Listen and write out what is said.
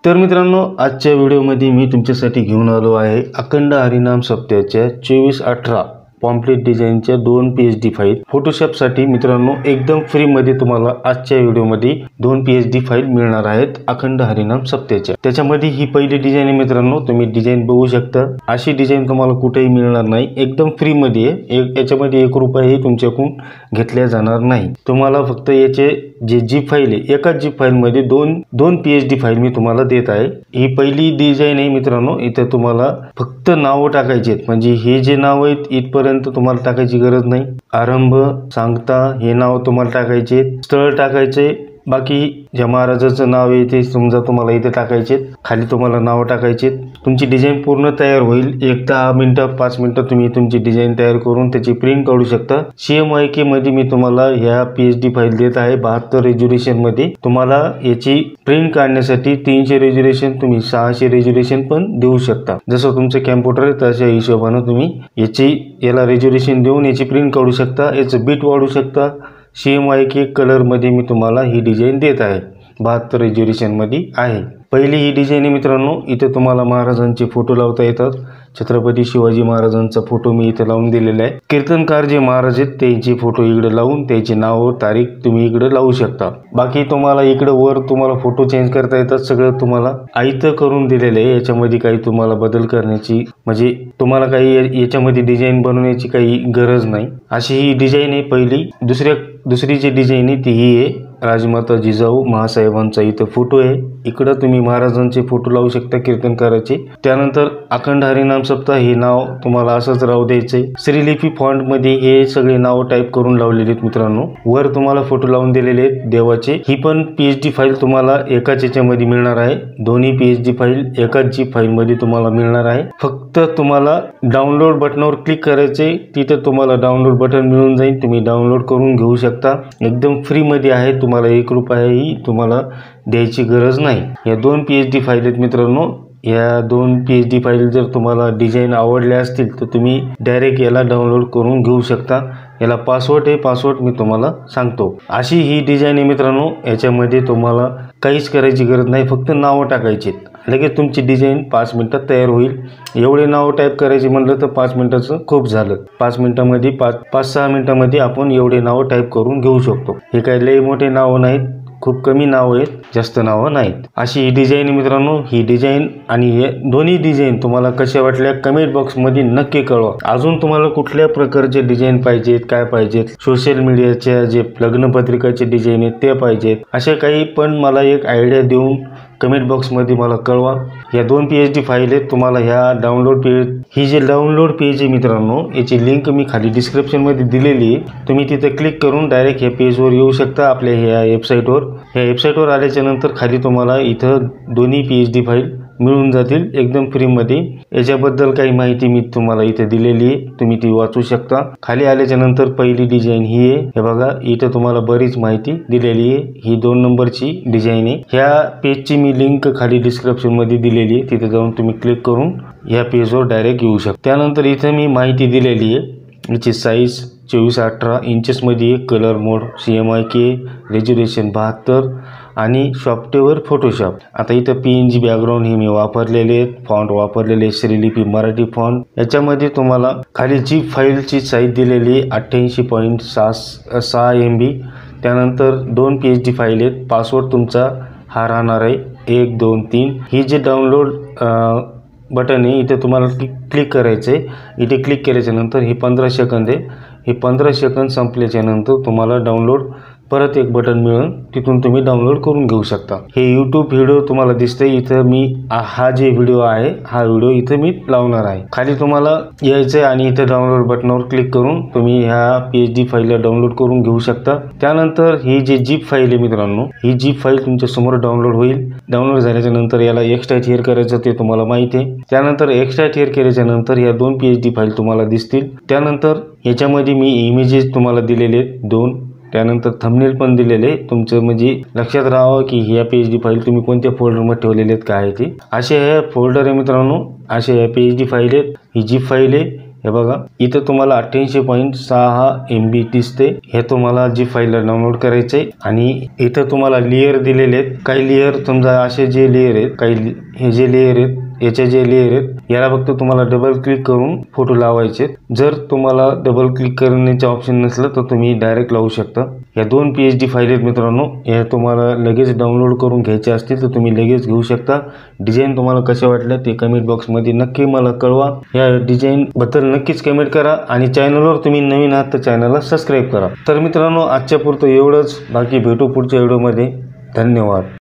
तर मित्रांनो, आजच्या व्हिडिओमध्ये मी तुमच्यासाठी घेऊन आलो आहे अखंड हरिनाम सप्ताहाच्या 24-18 पॉम्पलेट डिझाईनच्या 2 पीएचडी फाईल फोटोशॉपसाठी मित्रांनो एकदम फ्री मध्ये तुम्हाला आजच्या व्हिडिओमध्ये 2 पीएचडी फाईल मिळणार आहेत अखंड हरिनाम सप्ताहाच्या। त्याच्यामध्ये ही पहिली डिझाईन आहे मित्रांनो, तुम्ही डिझाईन बघू शकता। अशी डिझाईन तुम्हाला कुठेही मिळणार नाही, एकदम फ्री मध्ये आहे। याच्यामध्ये 1 रुपयाही तुमच्याकडून घेतला जाणार नाही। तुम्हाला फक्त याचे जे जीप फाईल आहे, एकाच जीप फाईल मध्ये दोन पीएचडी फाईल मी तुम्हाला देत आहे। ही पहिली डिझाईन आहे मित्रांनो, इथे तुम्हाला फक्त नाव टाकायचे आहेत, म्हणजे हे जे नाव आहेत इथपर्यंत तुम्हाला टाकायची गरज नाही। आरंभ, सांगता हे नाव तुम्हाला टाकायचे, स्थळ टाकायचे, बाकी ज्या महाराजाचं नाव आहे ते समजा तुम्हाला इथे टाकायचे, खाली तुम्हाला नाव टाकायचे। तुमची डिझाईन पूर्ण तयार होईल, 10 मिनिटं 5 मिनिटं तुम्ही तुमची डिझाईन तयार करून त्याची प्रिंट काढू शकता। CMYK मध्ये मी तुम्हाला ह्या पीएचडी फाईल देत आहे 72 रेझोल्यूशन मध्ये। तुम्हाला याची प्रिंट काढण्यासाठी 300 रेझोल्यूशन तुम्ही 600 रेझोल्यूशन पण देऊ शकता। जसं तुमचं कॅम्प्युटर आहे तशा हिशोबाने तुम्ही याला रेझोल्यूशन देऊन याची प्रिंट काढू शकता, याचं बीट वाढवू शकता। CMYK कलर मध्ये मी तुम्हाला ही डिझाईन देत आहे, 72 रेझोल्यूशन मध्ये आहे। पहिली ही डिझाईन आहे मित्रांनो, इथे तुम्हाला महाराजांचे फोटो लावता येतात। छत्रपती शिवाजी महाराजांचा फोटो मी इथे लावून दिलेला आहे। कीर्तनकार जे महाराज आहेत त्यांचे फोटो इकडे लावून त्याचे नाव तारीख तुम्ही इकडे लावू शकता। बाकी तुम्हाला इकडे वर तुम्हाला फोटो चेंज करता येतात, सगळं तुम्हाला आयत करून दिलेले आहे। याच्यामध्ये काही तुम्हाला बदल करण्याची म्हणजे तुम्हाला काही याच्यामध्ये डिझाईन बनवण्याची काही गरज नाही। अशी ही डिझाईन आहे पहिली। दुसरी जी डिझाईन आहे ती ही आहे, राजमाता जिजाऊ महासाहेबांचा इथं फोटो आहे, इकडे तुम्ही महाराजांचे फोटो लावू शकता कीर्तनकाराचे। त्यानंतर अखंड हरिनाम सप्ताह हे नाव तुम्हाला असंच राहू द्यायचे। श्रीलिपी फॉन्ट मध्ये हे सगळे नाव टाईप करून लावलेले आहेत मित्रांनो। वर तुम्हाला फोटो लावून दिलेले आहेत देवाचे। ही पण पीएचडी फाईल तुम्हाला एकाच याच्यामध्ये मिळणार आहे, दोन्ही पीएचडी फाईल एकाच जीप फाईल मध्ये तुम्हाला मिळणार आहे। फक्त तुम्हाला डाउनलोड बटनावर क्लिक करायचे, तिथे तुम्हाला डाउनलोड बटन मिळून जाईल, तुम्ही डाउनलोड करून घेऊ शकता। एकदम फ्री मध्ये आहे, तुम्हाला 1 रुपयाही तुम्हाला द्यायची गरज नाही। या 2 पीएचडी फाईल आहेत मित्रांनो। या 2 पीएचडी फाईल जर तुम्हाला डिझाईन आवडल्या असतील तर तुम्ही डायरेक्ट याला डाउनलोड करून घेऊ शकता। याला पासवर्ड आहे, पासवर्ड मी तुम्हाला सांगतो। अशी ही डिझाईन आहे मित्रांनो, याच्यामध्ये तुम्हाला काहीच करायची गरज नाही, फक्त नाव टाकायचे, लगेच तुमची डिझाईन 5 मिनिटात तयार होईल। एवढे नाव टाईप करायचे म्हटलं तर 5 मिनिटाचं खूप झालं। 5 मिनिटांमध्ये 5-6 मिनिटांमध्ये आपण एवढे नाव टाईप करून घेऊ शकतो। हे काही लई मोठे नाव नाहीत, खूप कमी नाव आहेत, जास्त नावं नाहीत। अशी ही डिझाईन मित्रांनो। ही डिझाईन आणि हे दोन्ही डिझाईन तुम्हाला कशा वाटल्या कमेंट बॉक्स मध्ये नक्की कळवा। अजून तुम्हाला कुठल्या प्रकारचे डिझाईन पाहिजेत, काय पाहिजेत, सोशल मीडियाच्या जे लग्नपत्रिकाचे डिझाईन आहेत ते पाहिजेत, अशा काही पण मला एक आयडिया देऊन कमेंट बॉक्स मध्ये मला कळवा। या 2 पीएचडी फाईल आहेत तुम्हाला ह्या डाउनलोड पेज, ही जे डाउनलोड पेज आहे मित्रांनो, याची लिंक मी खाली डिस्क्रिप्शन मध्ये दिलेली आहे। तुम्ही तिथे क्लिक करून डायरेक्ट ह्या पेजवर येऊ शकता, आपल्या ह्या वेबसाईटवर। ह्या वेबसाईटवर आल्याच्या नंतर खाली तुम्हाला इथं दोन्ही पीएचडी फाईल मिळून जातील एकदम फ्री मध्ये। याच्याबद्दल काही माहिती मी तुम्हाला इथे दिलेली आहे, तुम्ही ती वाचू शकता। खाली आल्याच्या नंतर पहिली डिझाईन ही आहे, हे बघा इथे तुम्हाला बरीच माहिती दिलेली आहे। ही 2 नंबरची डिझाईन आहे। ह्या पेजची मी लिंक खाली डिस्क्रिप्शन मध्ये दिलेली आहे, तिथे जाऊन तुम्ही क्लिक करून ह्या पेजवर डायरेक्ट येऊ शकता। त्यानंतर इथे मी माहिती दिलेली आहे, याची साईज 24-18 इंचेस मध्ये, कलर मोड CMYK, रेझोल्यूशन 72 आणि सॉफ्टवेअर फोटोशॉप। आता इथं PNG बॅकग्राऊंड हे मी वापरलेले आहेत, फॉन्ट वापरलेले श्रीलिपी मराठी फॉन्ट। याच्यामध्ये तुम्हाला खाली जीप फाईलची साईज दिलेली 88.6 MB। त्यानंतर 2 पीएचडी फाईल आहेत, पासवर्ड तुमचा हा राहणार आहे 1 2 3। ही जे डाउनलोड बटन आहे इथे तुम्हाला क्लिक करायचं आहे। इथे क्लिक केल्याच्या नंतर हे 15 सेकंद आहे, हे 15 सेकंद संपल्याच्या नंतर तुम्हाला डाउनलोड परत एक बटन मिळून तिथून तुम्ही डाउनलोड करून घेऊ शकता। हे यूट्यूब व्हिडिओ तुम्हाला दिसते इथं, मी हा जे व्हिडिओ आहे हा व्हिडिओ इथं मी लावणार आहे। खाली तुम्हाला यायचं आणि इथे डाउनलोड बटनावर क्लिक करून तुम्ही ह्या पीएचडी फाईलला डाउनलोड करून घेऊ शकता। त्यानंतर ही जी जीप फाईल आहे मित्रांनो, ही जीप फाईल तुमच्या समोर डाउनलोड होईल। डाउनलोड झाल्याच्या नंतर याला एक्स्ट्रा थिअर करायचं ते तुम्हाला माहिती आहे। त्यानंतर एक्स्ट्रा थिअर केल्याच्या नंतर या 2 पीएचडी फाईल तुम्हाला दिसतील। त्यानंतर याच्यामध्ये मी इमेजेस तुम्हाला दिलेले आहेत 2, त्यानंतर थंबनेल पण दिलेले, तुमचं म्हणजे लक्षात राहावं की ह्या पीएचडी फाईल तुम्ही कोणत्या फोल्डरमध्ये ठेवलेले आहेत काय आहे ते। असे हे फोल्डर आहे मित्रांनो, असे ह्या पीएचडी फाईल आहेत। ही जीप फाईल आहे, हे बघा इथं तुम्हाला 88.6 MB दिसते. हे तुम्हाला जी फाईल डाउनलोड करायचे आणि इथं तुम्हाला लेयर दिलेले आहेत. काही लेयर समजा असे जे लेयर आहेत, काही हे जे लेयर आहेत, याचे जे लेयर आहेत याला फक्त तुम्हाला डबल क्लिक करून फोटो लावायचे. जर तुम्हाला डबल क्लिक करण्याचे ऑप्शन नसलं तर तुम्ही डायरेक्ट लावू शकता. या 2 PSD फाईल आहेत मित्रांनो. या तुम्हाला लगेच डाउनलोड करून घ्यायचे असतील तर तुम्ही लगेच घेऊ शकता. डिझाईन तुम्हाला कसे वाटले ते कमेंट बॉक्समध्ये नक्की मला कळवा. या डिझाईन बद्दल नक्कीच कमेंट करा आणि चॅनलवर तुम्ही नवीन आहात तर चॅनलला सबस्क्राईब करा. तर मित्रांनो आजच्या पुरतं एवढंच. बाकी भेटू पुढच्या व्हिडिओमध्ये. धन्यवाद.